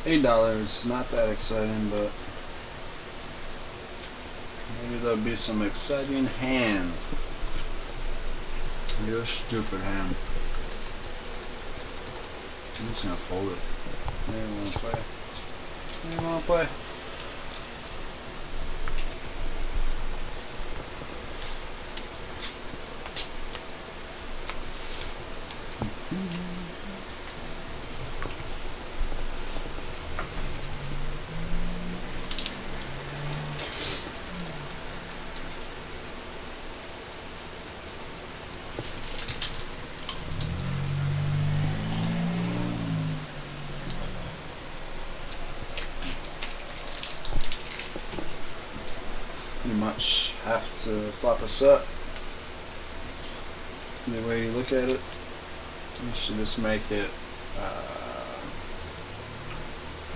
$8, not that exciting, but maybe there'll be some exciting hands. You're a stupid hand. I'm just gonna fold it. Maybe wanna play. Maybe wanna play. Pretty much have to flop a set. The way you look at it, you should just make it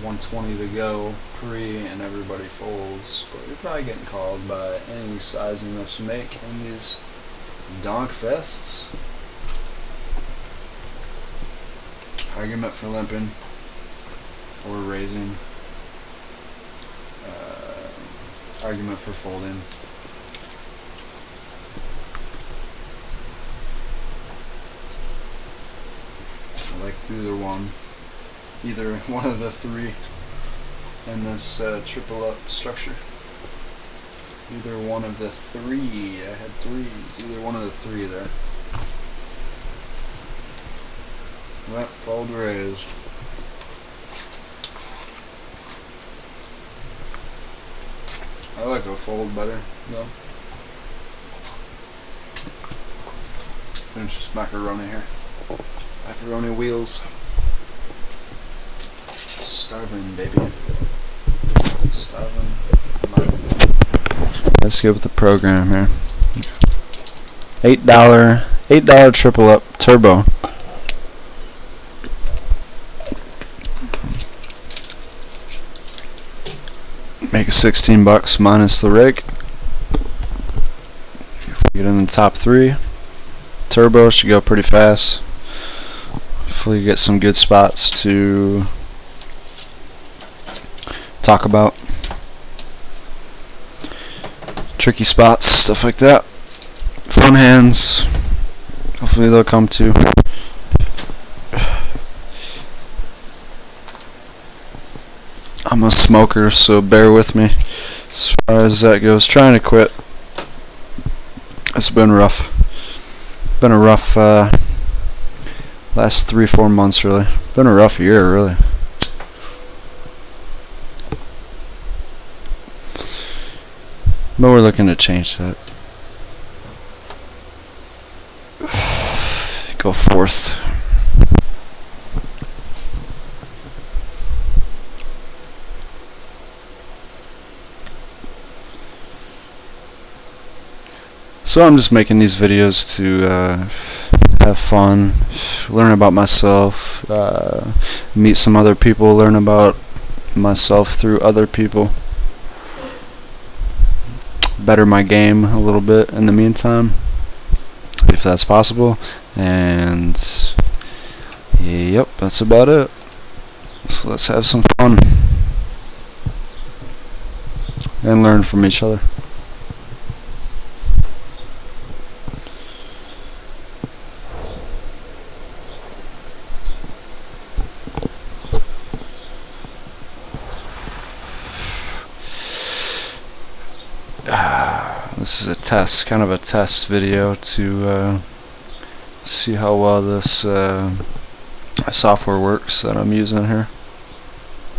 120 to go pre and everybody folds, but you're probably getting called by any sizing that you make in these donk fests. Argument for limping or raising. Argument for folding. I like either one of the three in this triple up structure. Either one of the three. I had threes. Either one of the three there. Yep, fold raise. I like a fold better, though. Finish this macaroni here. Macaroni wheels. Starving, baby. Starving. Let's go with the program here. $8 triple up turbo. Make it $16 minus the rake. If we get in the top three, turbo should go pretty fast. Hopefully, get some good spots to talk about. Tricky spots, stuff like that. Fun hands. Hopefully, they'll come too. I'm a smoker, so bear with me as far as that goes. Trying to quit. It's been rough. Been a rough last 3-4 months, really. Been a rough year, really. But we're looking to change that. Go fourth. So I'm just making these videos to have fun, learn about myself, meet some other people, learn about myself through other people, better my game a little bit in the meantime, if that's possible. And yep, that's about it. So let's have some fun and learn from each other. This is a test, kind of a test video to see how well this software works that I'm using here.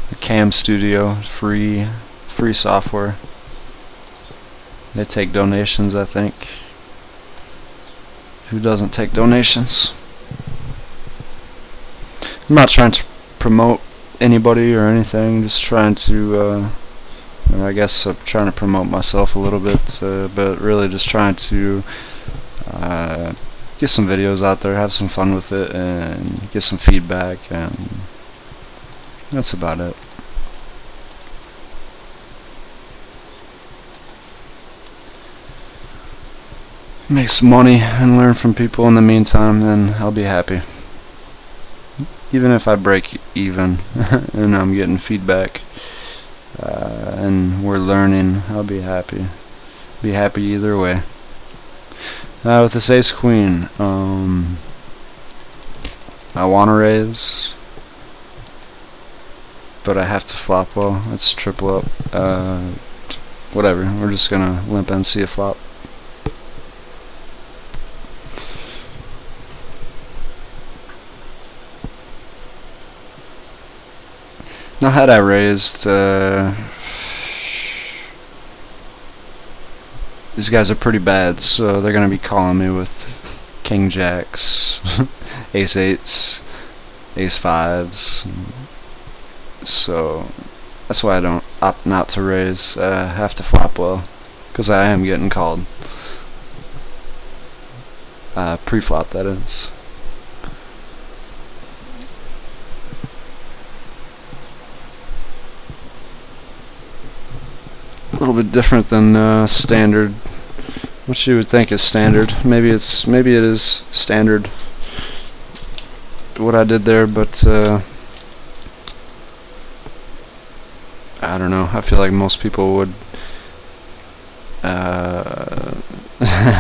The Cam Studio, free software. They take donations, I think. Who doesn't take donations? I'm not trying to promote anybody or anything, just trying to I guess I'm trying to promote myself a little bit, but really just trying to get some videos out there, have some fun with it, and get some feedback, and that's about it. Make some money and learn from people in the meantime, then I'll be happy. even if I break even and I'm getting feedback and we're learning, I'll be happy. Be happy either way. With this ace queen, I want to raise, but I have to flop well. Let's triple up. Whatever. We're just gonna limp and see a flop. Now, had I raised, these guys are pretty bad, so they're gonna be calling me with king jacks, ace eights, ace fives. So that's why I don't opt not to raise. Have to flop well, because I am getting called. Pre-flop, that is. A little bit different than standard. What you would think is standard. Maybe it is standard what I did there, but I don't know. I feel like most people would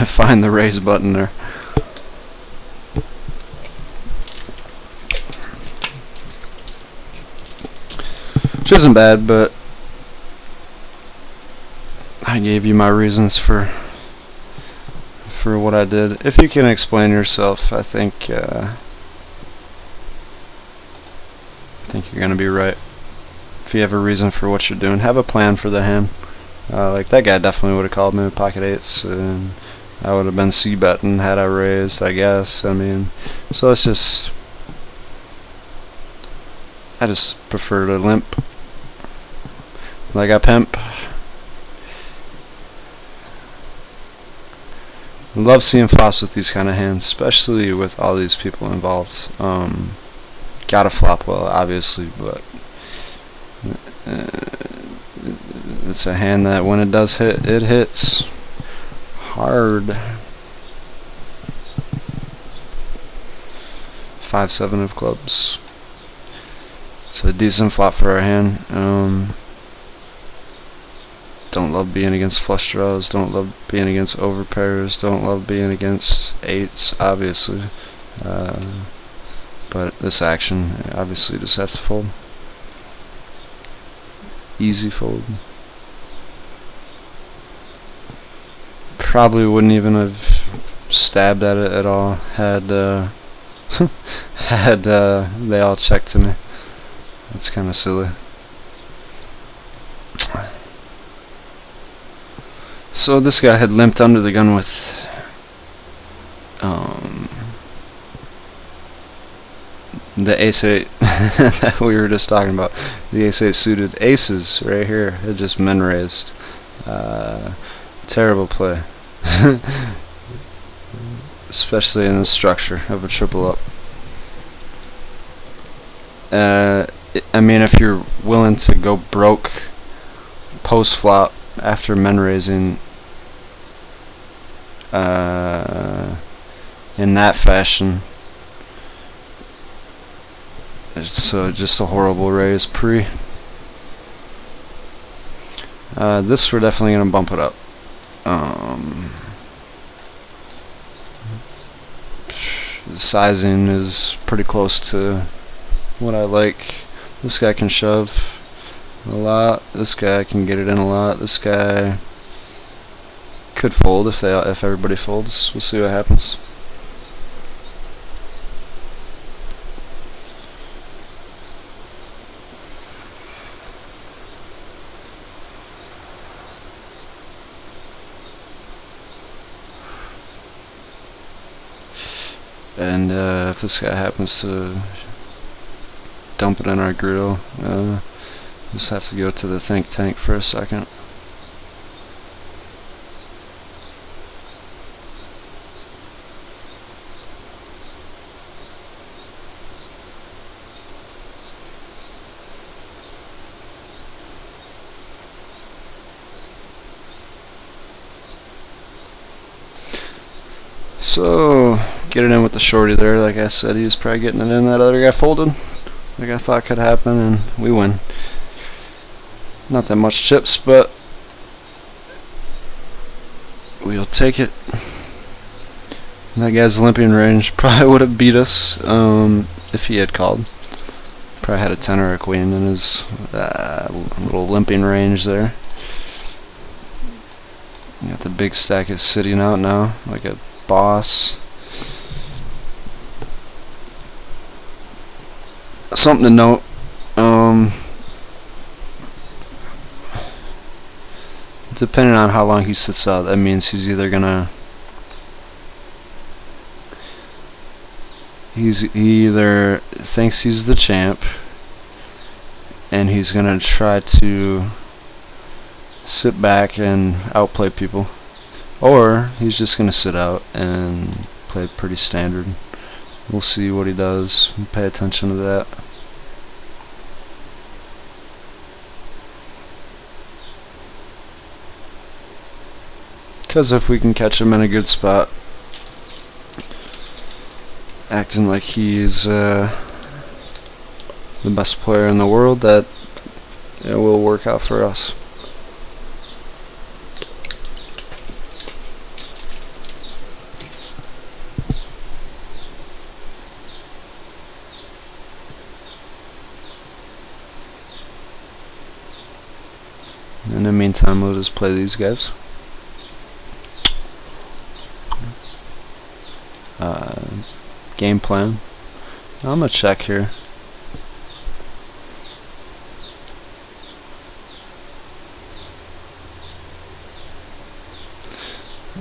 find the raise button there. Which isn't bad, but I gave you my reasons for what I did. If you can explain yourself, I think you're gonna be right. If you have a reason for what you're doing, have a plan for the hand. Like that guy definitely would have called me with pocket eights, and I would have been c-betting had I raised, I guess. I mean, so it's just, I just prefer to limp. Like I pimp. Love seeing flops with these kind of hands, especially with all these people involved. Gotta flop well, obviously, but it's a hand that when it does hit, it hits hard. 5-7 of clubs. It's a decent flop for our hand. Don't love being against flush draws, don't love being against overpairs, don't love being against eights, obviously. But this action, obviously, just have to fold. Easy fold. Probably wouldn't even have stabbed at it at all had had they all checked to me. That's kind of silly. So this guy had limped under the gun with the ace-8 that we were just talking about. The ace-8 suited aces right here. It just min raised. Terrible play. Especially in the structure of a triple up. I mean, if you're willing to go broke post flop after min raising in that fashion, it's just a horrible raise pre. This we're definitely gonna bump it up. The sizing is pretty close to what I like. This guy can shove a lot. This guy can get it in a lot. This guy could fold if everybody folds. We'll see what happens. And if this guy happens to dump it in our grill, just have to go to the think tank for a second. So get it in with the shorty there. Like I said, he was probably getting it in. That other guy folded, like I thought could happen, and we win. Not that much chips, but we'll take it. That guy's limping range probably would have beat us if he had called. Probably had a 10 or a queen in his little limping range there. You got the big stack is sitting out now, like a boss. Something to note. Depending on how long he sits out, that means he's either gonna. He either thinks he's the champ, and he's gonna try to sit back and outplay people, or he's just gonna sit out and play pretty standard. We'll see what he does. Pay attention to that. Because if we can catch him in a good spot, acting like he's the best player in the world, that it will work out for us. In the meantime, we'll just play these guys. Game plan. I'm gonna check here.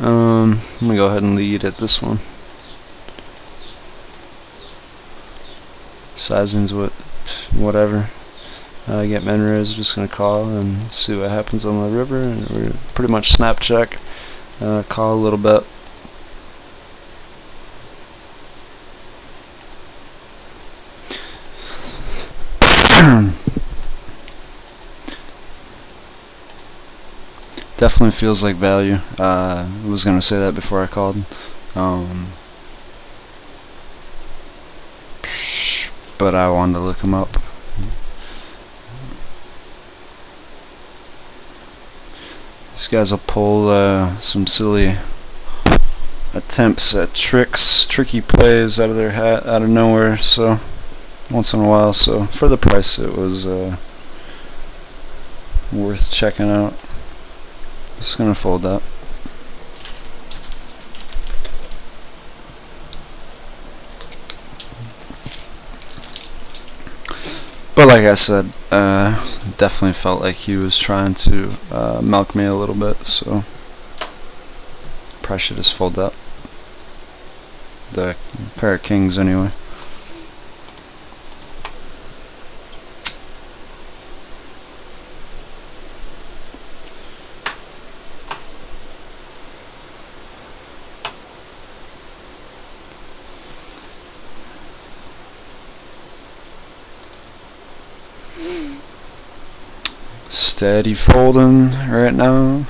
I'm gonna go ahead and lead at this one. Sizing's whatever. Get Menrez, just gonna call and see what happens on the river, and we're pretty much snap check. Call a little bit. Definitely feels like value. I was gonna say that before I called, but I wanted to look him up. These guys will pull some silly attempts at tricky plays out of their hat, out of nowhere. So once in a while. So for the price, it was worth checking out. Just gonna fold that. But like I said, definitely felt like he was trying to milk me a little bit, so probably should just fold that. The pair of kings anyway. Steady folding right now.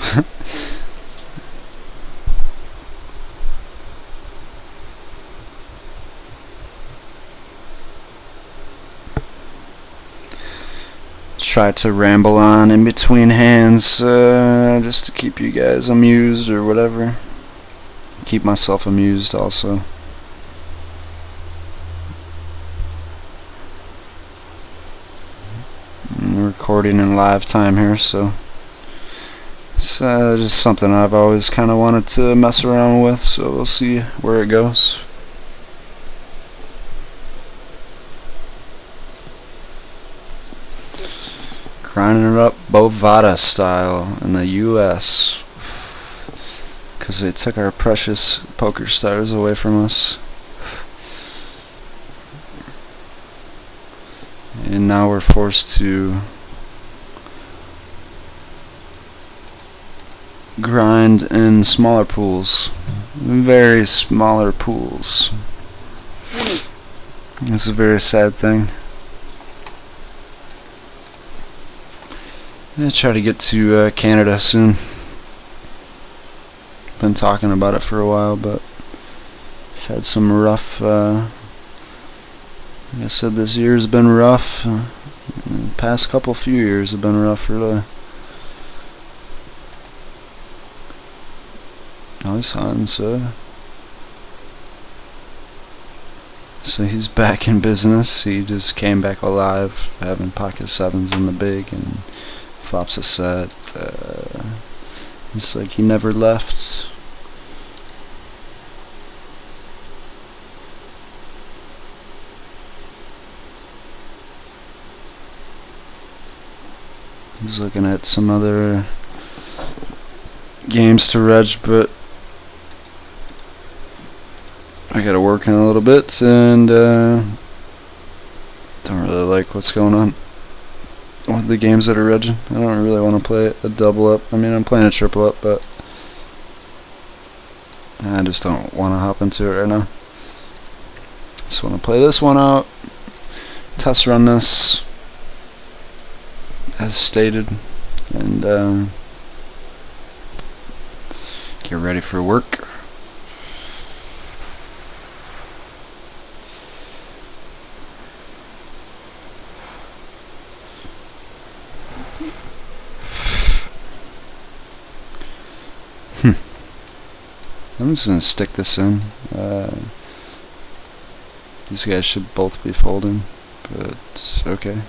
Try to ramble on in between hands just to keep you guys amused or whatever. Keep myself amused also. Recording in live time here, so it's just something I've always kind of wanted to mess around with, so we'll see where it goes. Grinding it up Bovada style in the US, because they took our precious poker stars away from us. And now we're forced to grind in smaller pools, very smaller pools. It's a very sad thing. I'm gonna try to get to Canada soon. Been talking about it for a while, but I've had some rough, like I said, this year's been rough. The past few years have been rough, really. Nice Hans, so he's back in business. He just came back alive, having pocket sevens in the big and flops a set. It's like he never left. He's looking at some other games to reg, but I gotta work in a little bit, and don't really like what's going on with the games that are regging. I don't really want to play a double up. I mean, I'm playing a triple up, but I just don't want to hop into it right now. Just want to play this one out, test run this as stated, and get ready for work. I'm just gonna stick this in. These guys should both be folding, but okay.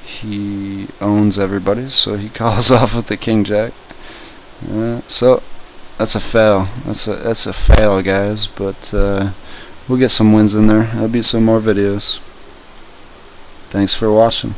He owns everybody, so he calls off with the king jack. So that's a fail. That's a fail, guys. But we'll get some wins in there. There'll be some more videos. Thanks for watching.